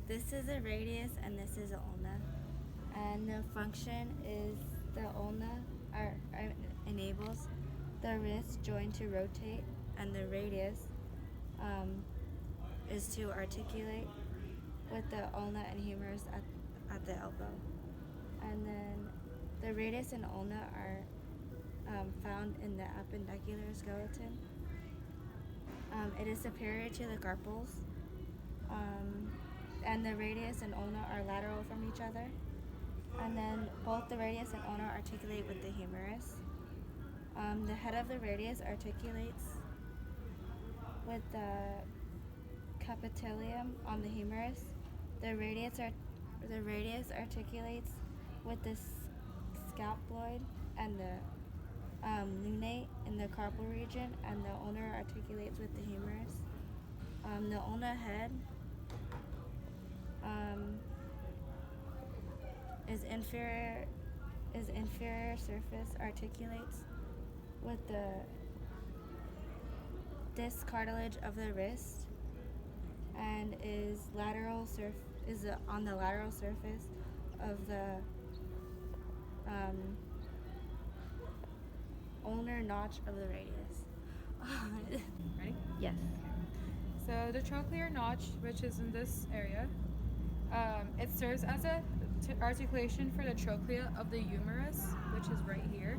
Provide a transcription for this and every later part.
This is a radius and this is an ulna. And the function is the ulna enables the wrist joint to rotate, and the radius is to articulate with the ulna and humerus at the elbow. And then the radius and ulna are found in the appendicular skeleton. It is superior to the carpals, and the radius and ulna are lateral from each other. And then both the radius and ulna articulate with the humerus. The head of the radius articulates with the capitellum on the humerus. The radius articulates with the scaphoid and the lunate in the carpal region, and the ulnar articulates with the humerus. The ulna head is inferior surface articulates with the disc cartilage of the wrist, and is on the lateral surface of the ulnar notch of the radius. Ready? Yes. So the trochlear notch, which is in this area, it serves as a articulation for the trochlea of the humerus, which is right here.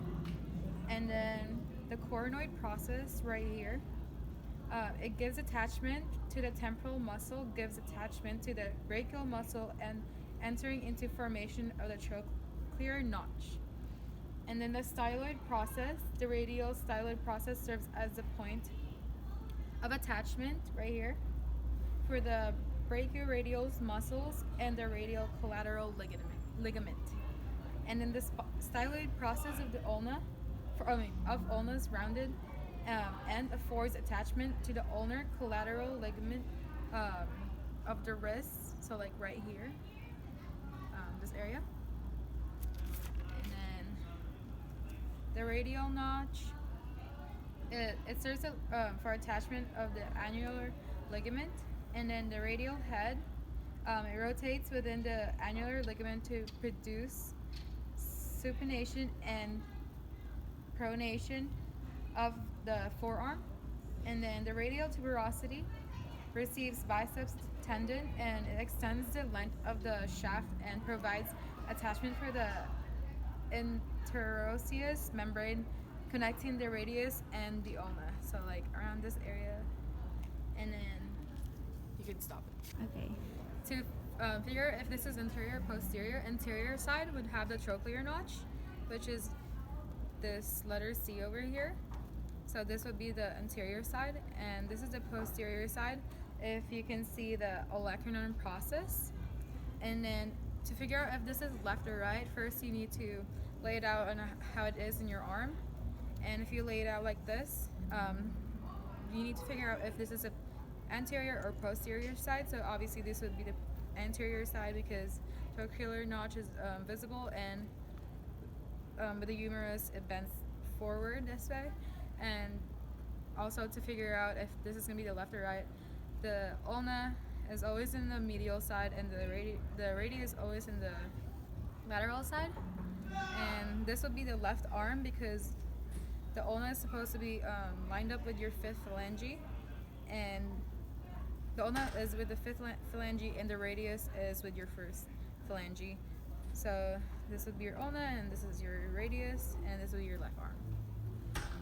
And then the coronoid process right here, it gives attachment to the temporal muscle, gives attachment to the brachial muscle, and entering into formation of the trochlear notch. And then the styloid process, the radial styloid process, serves as the point of attachment right here for the brachioradial muscles and the radial collateral ligament. And then the styloid process of the ulna, of ulna's rounded end affords attachment to the ulnar collateral ligament of the wrist, so like right here, this area. And then the radial notch, it serves for attachment of the annular ligament. And then the radial head, it rotates within the annular ligament to produce supination and pronation of the forearm. And then the radial tuberosity receives biceps tendon, and it extends the length of the shaft and provides attachment for the interosseous membrane connecting the radius and the ulna. So like around this area, and then you could stop it. Okay. To figure if this is interior or posterior, interior side would have the trochlear notch, which is this letter C over here. So this would be the interior side, and this is the posterior side. If you can see the olecranon process. And then to figure out if this is left or right, first you need to lay it out on how it is in your arm. And if you lay it out like this, you need to figure out if this is a anterior or posterior side. So obviously this would be the anterior side because trochlear notch is visible, and with the humerus it bends forward this way. And also to figure out if this is going to be the left or right, the ulna is always in the medial side, and the radius is always in the lateral side. And this would be the left arm because the ulna is supposed to be lined up with your fifth phalange, and the ulna is with the fifth phalange, and the radius is with your first phalange. So this would be your ulna, and this is your radius, and this would be your left arm.